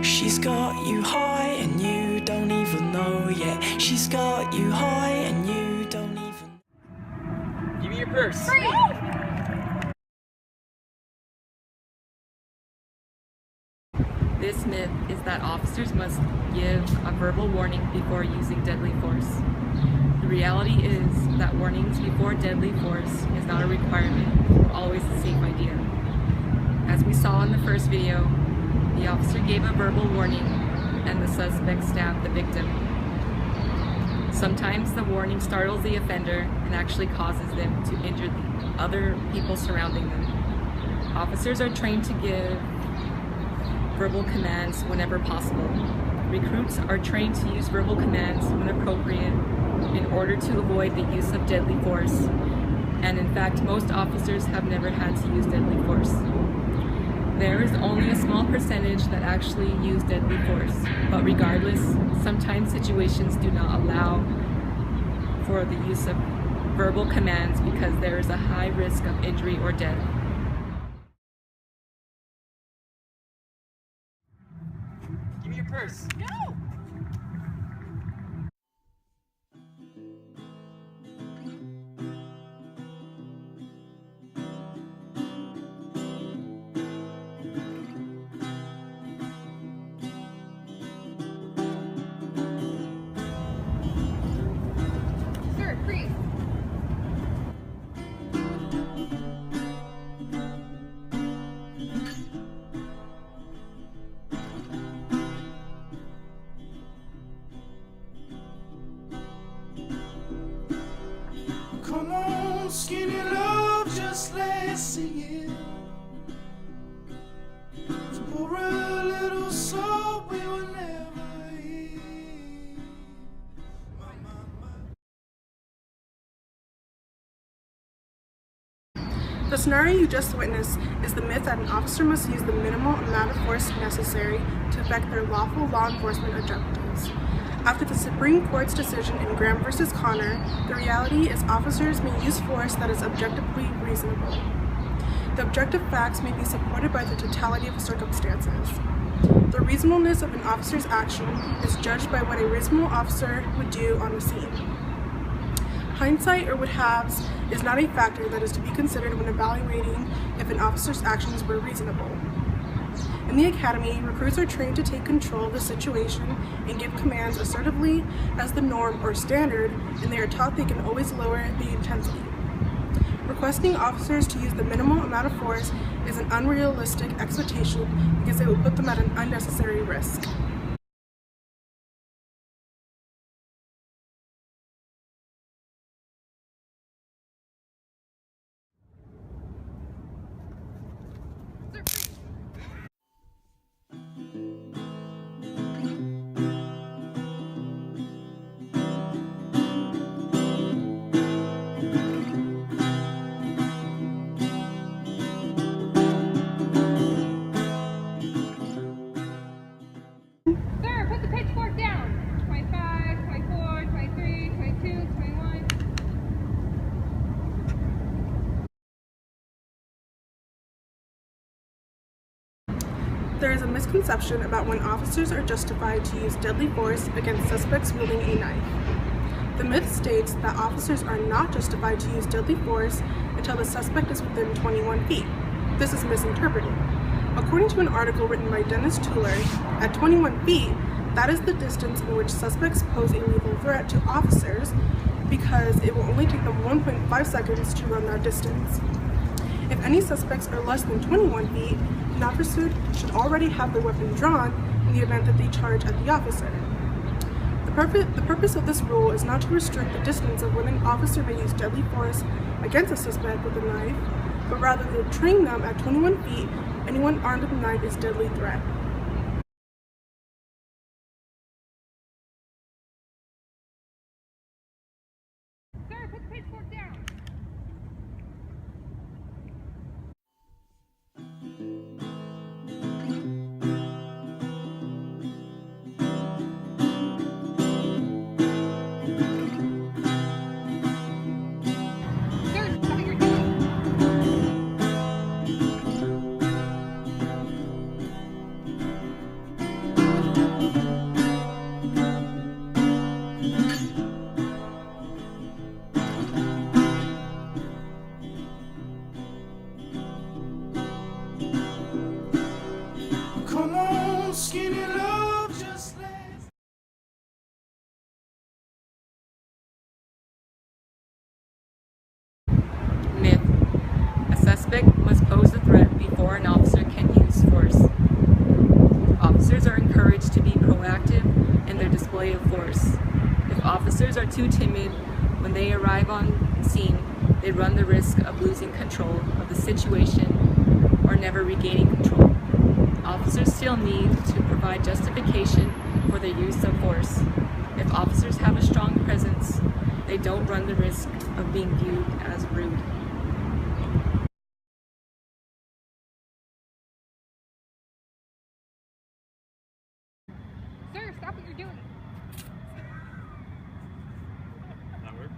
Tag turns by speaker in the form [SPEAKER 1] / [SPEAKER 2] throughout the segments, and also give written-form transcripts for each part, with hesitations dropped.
[SPEAKER 1] She's got you high and you don't even know yet. She's got you high and you don't even.
[SPEAKER 2] Give me your purse.
[SPEAKER 3] Free.
[SPEAKER 4] This myth is that officers must give a verbal warning before using deadly force. The reality is that warnings before deadly force is not a requirement or always a safe idea. As we saw in the first video, the officer gave a verbal warning and the suspect stabbed the victim. Sometimes the warning startles the offender and actually causes them to injure the other people surrounding them. Officers are trained to give verbal commands whenever possible. Recruits are trained to use verbal commands when appropriate in order to avoid the use of deadly force. And in fact, most officers have never had to use deadly force. There is only a small percentage that actually use deadly force, but regardless, sometimes situations do not allow for the use of verbal commands because there is a high risk of injury or death.
[SPEAKER 2] Give me your purse.
[SPEAKER 3] No. Sir, freeze.
[SPEAKER 5] Come on, skinny love, just let's sing it. To pour a little salt we will never eat.
[SPEAKER 6] The scenario you just witnessed is the myth that an officer must use the minimal amount of force necessary to effect their lawful law enforcement objectives. After the Supreme Court's decision in Graham v. Connor, the reality is officers may use force that is objectively reasonable. The objective facts may be supported by the totality of circumstances. The reasonableness of an officer's action is judged by what a reasonable officer would do on the scene. Hindsight or would-haves is not a factor that is to be considered when evaluating if an officer's actions were reasonable. In the academy, recruits are trained to take control of the situation and give commands assertively as the norm or standard, and they are taught they can always lower the intensity. Requesting officers to use the minimal amount of force is an unrealistic expectation because it would put them at an unnecessary risk.
[SPEAKER 3] Sir, freeze. Sir, put the pitchfork down. 25, 24, 23, 22, 21.
[SPEAKER 6] There is a misconception about when officers are justified to use deadly force against suspects wielding a knife. The myth states that officers are not justified to use deadly force until the suspect is within 21 feet. This is misinterpreted. According to an article written by Dennis Tuller, at 21 feet, that is the distance in which suspects pose a lethal threat to officers because it will only take them 1.5 seconds to run that distance. If any suspects are less than 21 feet, an officer should already have their weapon drawn in the event that they charge at the officer. The purpose of this rule is not to restrict the distance of when an officer may use deadly force against a suspect with a knife, but rather to train them at 21 feet, anyone armed with a knife is a deadly threat.
[SPEAKER 3] Sir, put the pitchfork down. Sir, stop what you're doing.
[SPEAKER 4] encouraged to be proactive in their display of force. If officers are too timid when they arrive on scene, they run the risk of losing control of the situation or never regaining control. Officers still need to provide justification for their use of force. If officers have a strong presence, they don't run the risk of being viewed as rude.
[SPEAKER 3] Sir, stop what you're doing.
[SPEAKER 2] That work?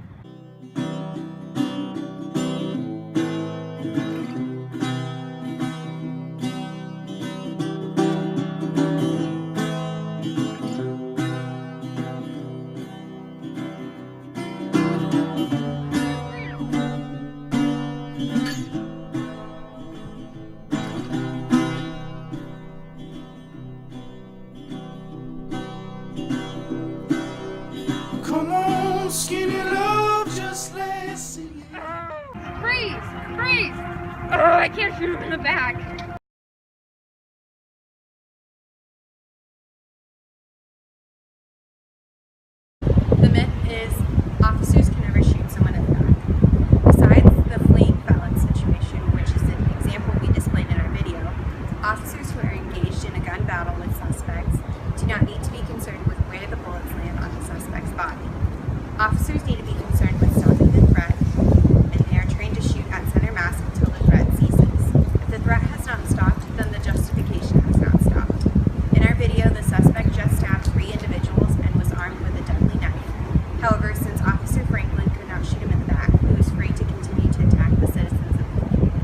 [SPEAKER 5] Come on, skinny love, just let's sing it.
[SPEAKER 3] Freeze! Freeze! Oh, I can't shoot him in the back.
[SPEAKER 7] The myth is officers can never shoot someone in the back. Besides the fleeing felon situation, which is an example we displayed in our video, officers who are engaged in a gun battle with suspects do not need to be concerned with where the bullets land on the suspect's body. Officers need to be concerned with stopping the threat, and they are trained to shoot at center mass until the threat ceases. If the threat has not stopped, then the justification has not stopped. In our video, the suspect just stabbed 3 individuals and was armed with a deadly knife. However, since Officer Franklin could not shoot him in the back, he was free to continue to attack the citizens of the community.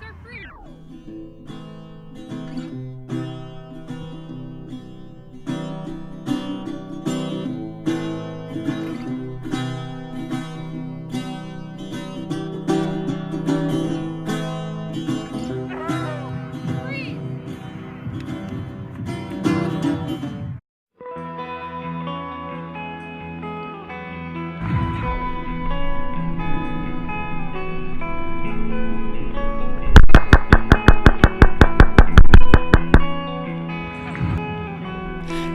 [SPEAKER 3] Sir, freeze! Freeze!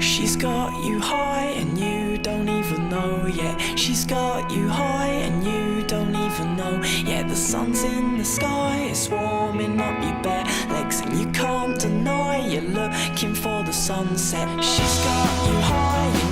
[SPEAKER 1] She's got you high and you don't even know yet. She's got you high and you don't even know yet. The sun's in the sky, it's warming up your bare legs, and you can't deny you're looking for the sunset. She's got you high and